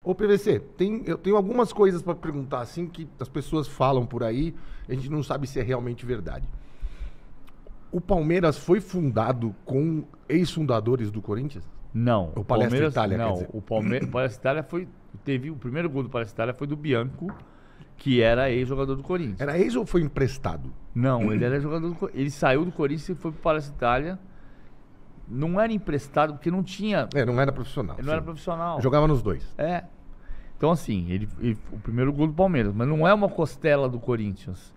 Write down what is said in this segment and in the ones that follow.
Ô, PVC, eu tenho algumas coisas para perguntar, assim, que as pessoas falam por aí, a gente não sabe se é realmente verdade. O Palmeiras foi fundado com ex-fundadores do Corinthians? Não. O Palestra Itália, não, quer dizer. o Palestra Itália teve o primeiro gol do Palestra Itália foi do Bianco, que era ex-jogador do Corinthians. Era ex ou foi emprestado? Não, ele era jogador do Corinthians. Ele saiu do Corinthians e foi pro Palestra Itália. Não era emprestado porque não tinha. Não era profissional. Ele não era profissional. Jogava nos dois. É. Então, assim, o primeiro gol do Palmeiras, mas não é uma costela do Corinthians.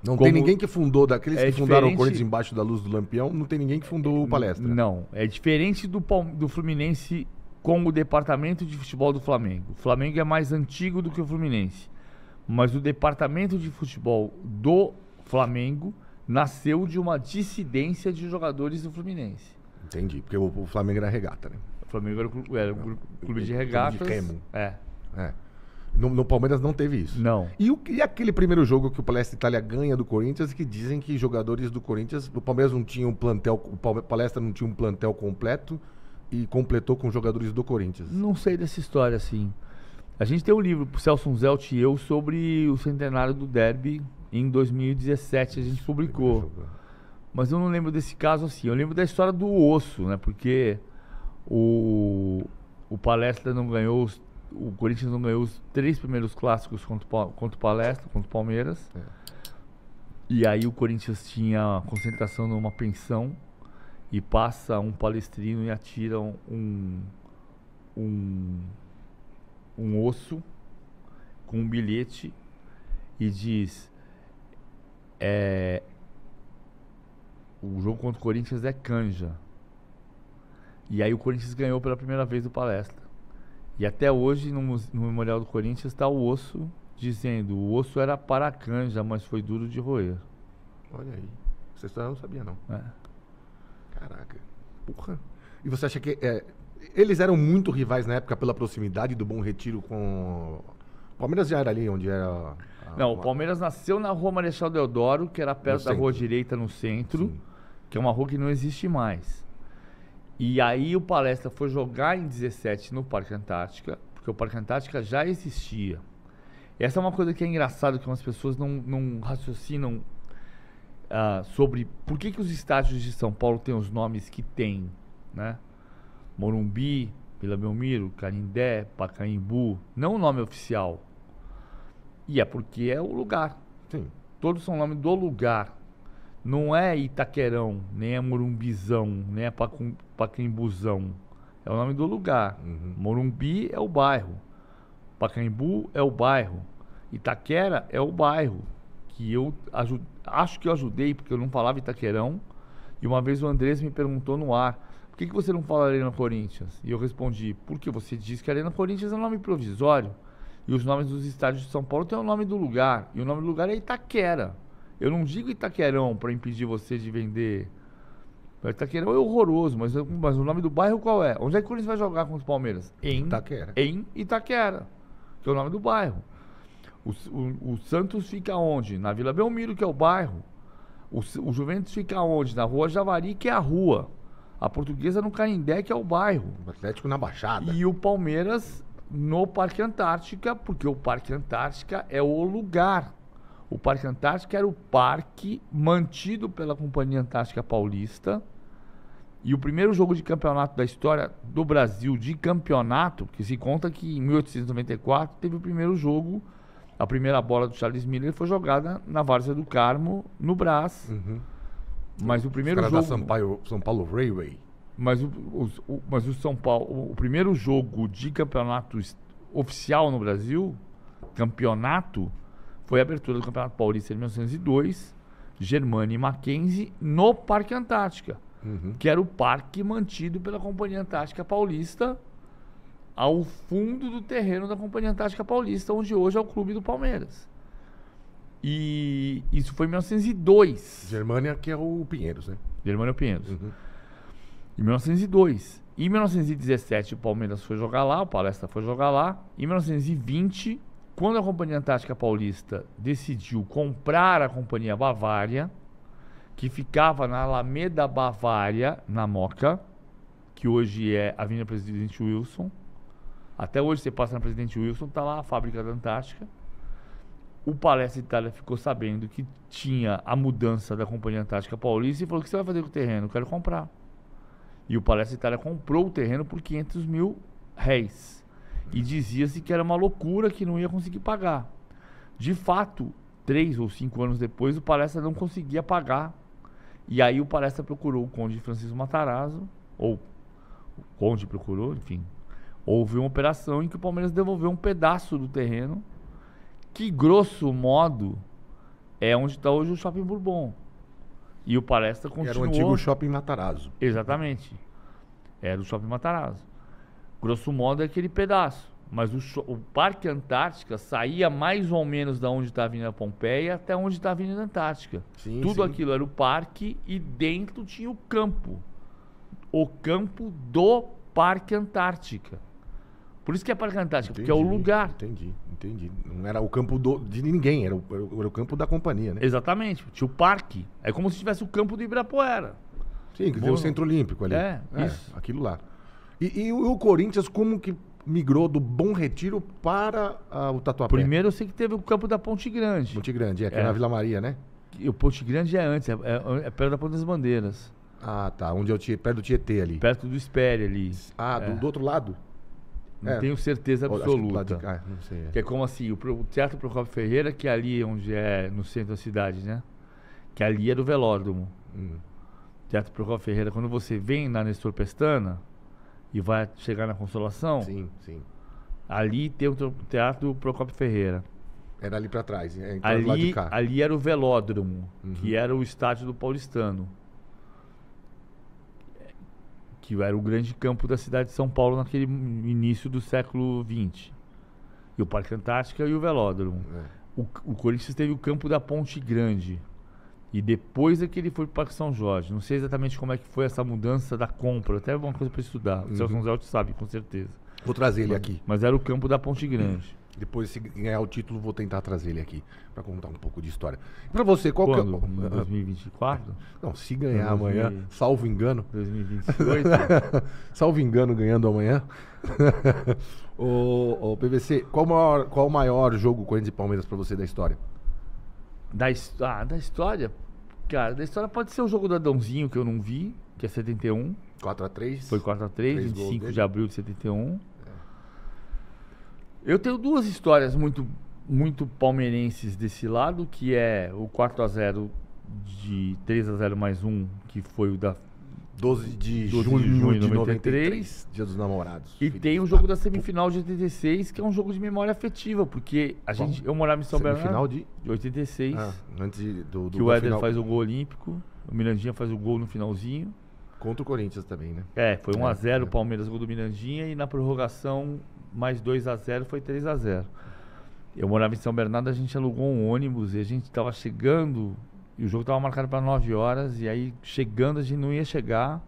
Não tem ninguém que fundou, daqueles que fundaram o Corinthians embaixo da luz do Lampião, não tem ninguém que fundou o Palestra. Não, é diferente do Fluminense com o departamento de futebol do Flamengo. O Flamengo é mais antigo do que o Fluminense, mas o departamento de futebol do Flamengo nasceu de uma dissidência de jogadores do Fluminense. Entendi, porque o Flamengo era regata, né? O Flamengo era um clube de regatas. Clube de remo. É. No Palmeiras não teve isso. Não. E aquele primeiro jogo que o Palestra Itália ganha do Corinthians, que dizem que jogadores do Corinthians, o Palmeiras não tinha um plantel, o Palestra não tinha um plantel completo e completou com jogadores do Corinthians. Não sei dessa história, assim. A gente tem um livro, pro Celso Zelt e eu, sobre o centenário do derby. Em 2017 a gente publicou. Mas eu não lembro desse caso assim. Eu lembro da história do osso, né? Porque o Palestra não ganhou, o Corinthians não ganhou os 3 primeiros clássicos contra o Palestra, contra o Palmeiras. E aí o Corinthians tinha concentração numa pensão e passa um palestrino e atira um osso com um bilhete e diz: o jogo contra o Corinthians é canja. E aí o Corinthians ganhou pela primeira vez do Palestra. E até hoje no Memorial do Corinthians está o osso dizendo: o osso era para a canja, mas foi duro de roer. Olha aí, essa história eu não sabia não. Caraca, porra. E você acha que eles eram muito rivais na época pela proximidade do Bom Retiro com... O Palmeiras já era ali onde era... Não, o Palmeiras nasceu na Rua Marechal Deodoro, que era perto da Rua Direita, no centro. Sim. Que é uma rua que não existe mais. E aí o Palestra foi jogar em 17 no Parque Antártica, porque o Parque Antártica já existia. Essa é uma coisa que é engraçada, que as pessoas não raciocinam sobre por que os estádios de São Paulo têm os nomes que têm, né? Morumbi, Vila Belmiro, Canindé, Pacaembu, não o nome oficial. E é porque é o lugar. Sim. Todos são o nome do lugar. Não é Itaquerão, nem é Morumbizão, nem é Pacaembuzão. É o nome do lugar. Morumbi é o bairro. Pacaembu é o bairro. Itaquera é o bairro. Que eu acho que eu ajudei, porque eu não falava Itaquerão. E uma vez o Andrés me perguntou no ar: por que você não fala Arena Corinthians? E eu respondi: porque você diz que Arena Corinthians é um nome provisório. E os nomes dos estádios de São Paulo têm o nome do lugar. E o nome do lugar é Itaquera. Eu não digo Itaquerão para impedir você de vender. Itaquerão é horroroso, mas o nome do bairro qual é? Onde é que o Corinthians vai jogar contra o Palmeiras? Itaquera. Em Itaquera, que é o nome do bairro. O Santos fica onde? Na Vila Belmiro, que é o bairro. O Juventus fica onde? Na Rua Javari, que é a rua. A Portuguesa no Canindé, que é o bairro. O Atlético na Baixada. E o Palmeiras no Parque Antártica, porque o Parque Antártica é o lugar. O Parque Antártica era o parque mantido pela Companhia Antártica Paulista. E o primeiro jogo de campeonato da história do Brasil de campeonato, que se conta que em 1894 teve o primeiro jogo, a primeira bola do Charles Miller foi jogada na Várzea do Carmo, no Brás. Mas o primeiro jogo... da São Paulo Railway. Mas o São Paulo, o primeiro jogo de campeonato oficial no Brasil, campeonato, foi a abertura do Campeonato Paulista em 1902, Germânia e Mackenzie, no Parque Antártica, que era o parque mantido pela Companhia Antártica Paulista, ao fundo do terreno da Companhia Antártica Paulista, onde hoje é o clube do Palmeiras. E isso foi em 1902. Germânia, que é o Pinheiros, né? Germânia é o Pinheiros. Em 1902. Em 1917 o Palmeiras foi jogar lá, o Palestra foi jogar lá. Em 1920, quando a Companhia Antártica Paulista decidiu comprar a Companhia Bavária, que ficava na Alameda Bavária, na Moca, que hoje é Avenida Presidente Wilson, Até hoje você passa na Presidente Wilson, tá lá a fábrica da Antártica. O Palestra Itália ficou sabendo que tinha a mudança da Companhia Antártica Paulista e falou: o que você vai fazer com o terreno? Eu quero comprar. E o Palestra Itália comprou o terreno por 500 mil réis. E dizia-se que era uma loucura, que não ia conseguir pagar. De fato, 3 ou 5 anos depois, o Palestra não conseguia pagar. E aí o Palestra procurou o Conde Francisco Matarazzo, ou o Conde procurou, enfim. Houve uma operação em que o Palmeiras devolveu um pedaço do terreno, que, grosso modo, é onde está hoje o Shopping Bourbon. E o Palestra continuou... Era o antigo Shopping Matarazzo. Exatamente. Era o Shopping Matarazzo. Grosso modo é aquele pedaço. Mas o Parque Antártica saía mais ou menos da onde está a Avenida Pompeia até onde está a Avenida Antártica. Sim, Tudo sim. aquilo era o parque e dentro tinha o campo. O campo do Parque Antártica. Por isso que é Parque Antártica, porque é o lugar. Entendi. Não era o campo de ninguém, era o campo da companhia, né? Exatamente. Tinha o parque. É como se tivesse o campo do Ibirapuera. Sim, que tem o Centro Olímpico ali. Isso. Aquilo lá. E o Corinthians, como que migrou do Bom Retiro para o Tatuapé? Primeiro eu sei que teve o campo da Ponte Grande. Ponte Grande, que é na Vila Maria, né? E o Ponte Grande é antes, é perto da Ponte das Bandeiras. Ah, tá. Onde perto do Tietê ali. Perto do Espere ali. Ah, do outro lado? Não tenho certeza absoluta. Não sei. Que é como assim, o Teatro Procópio Ferreira, que é ali onde é no centro da cidade, né? Que ali é do Velódromo. Teatro Procópio Ferreira, quando você vem na Nestor Pestana e vai chegar na Consolação, sim. Ali tem o Teatro Procópio Ferreira. Era ali pra trás, lá de cá. Ali era o Velódromo, que era o estádio do Paulistano. Que era o grande campo da cidade de São Paulo naquele início do século XX. E o Parque Antártica e o Velódromo. O Corinthians teve o campo da Ponte Grande. E depois é que ele foi para o Parque São Jorge. Não sei exatamente como é que foi essa mudança da compra. Até é uma coisa para estudar. O Celso Zé sabe, com certeza. Vou trazer ele aqui. Mas era o campo da Ponte Grande. Depois, se ganhar o título, vou tentar trazer ele aqui para contar um pouco de história. Para você, qual Quando? que é... 2024? Não, se ganhar amanhã, salvo engano. 2028? Salvo engano, ganhando amanhã. o PVC, qual o maior jogo Corinthians e Palmeiras para você da história? Da história? Cara, da história pode ser o jogo do Adãozinho, que eu não vi, que é 71. 4x3. Foi 4x3, 25 de abril de 71. Eu tenho duas histórias muito palmeirenses desse lado, que é o 4x0 de 3x0 mais 1, que foi o da 12 de junho de 93, Dia dos Namorados. E tem o jogo da semifinal de 86, que é um jogo de memória afetiva, porque eu morava em São Bernardo. Semifinal de 86. Antes do que o Éder final... faz o gol olímpico, o Mirandinha faz o gol no finalzinho. Contra o Corinthians também, né? Foi 1x0 o Palmeiras, gol do Mirandinha, e na prorrogação mais 2x0 foi 3x0. Eu morava em São Bernardo, a gente alugou um ônibus e a gente estava chegando, e o jogo estava marcado para 9 horas, e aí chegando a gente não ia chegar,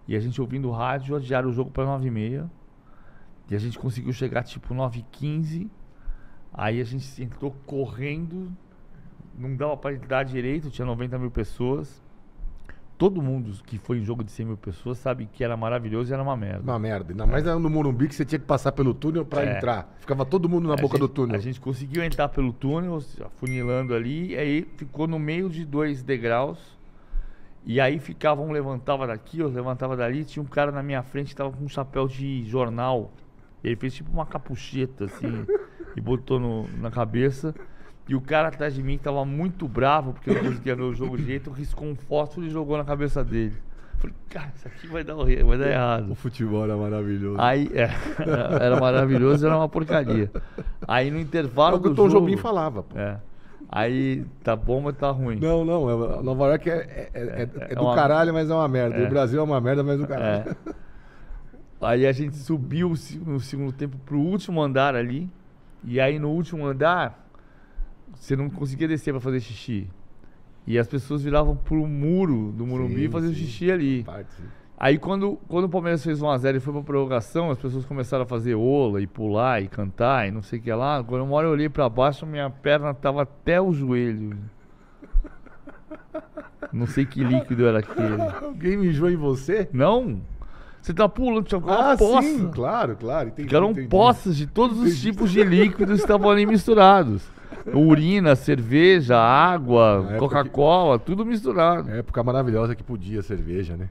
e a gente ouvindo o rádio, adiaram o jogo para 9h30, e a gente conseguiu chegar tipo 9h15, aí a gente entrou correndo, não dava para entrar direito, tinha 90 mil pessoas. Todo mundo que foi em jogo de 100 mil pessoas sabe que era maravilhoso e era uma merda. Uma merda. Ainda mais no Morumbi, que você tinha que passar pelo túnel para entrar. Ficava todo mundo na boca do túnel. A gente conseguiu entrar pelo túnel, afunilando ali, e aí ficou no meio de 2 degraus. E aí um levantava daqui, outro levantava dali. Tinha um cara na minha frente que tava com um chapéu de jornal. Ele fez tipo uma capucheta, assim, e botou na cabeça. E o cara atrás de mim tava muito bravo, porque eu não conseguia ver o jogo direito, riscou um fósforo e jogou na cabeça dele. Falei, cara, isso aqui vai dar errado. O futebol era maravilhoso. Aí, era maravilhoso, era uma porcaria. Aí no intervalo do jogo... o Tom Jobim falava, pô. Aí, tá bom, mas tá ruim. Não, Nova York é do caralho, mas é uma merda. E o Brasil é uma merda, mas do caralho. Aí a gente subiu no segundo tempo pro último andar ali, e aí no último andar... Você não conseguia descer pra fazer xixi. E as pessoas viravam pro muro do Morumbi e faziam xixi ali. Aí quando o Palmeiras fez 1x0 e foi pra prorrogação, as pessoas começaram a fazer ola e pular e cantar e não sei o que lá. Quando uma hora eu olhei pra baixo, minha perna tava até o joelho. Não sei que líquido era aquele. Alguém mijou em você? Não. Você tá pulando, tinha uma poça. Sim, claro, entendi. Eram poças de todos os tipos de líquidos que estavam ali misturados. Urina, cerveja, água, Coca-Cola, tudo misturado. Época maravilhosa que podia cerveja, né?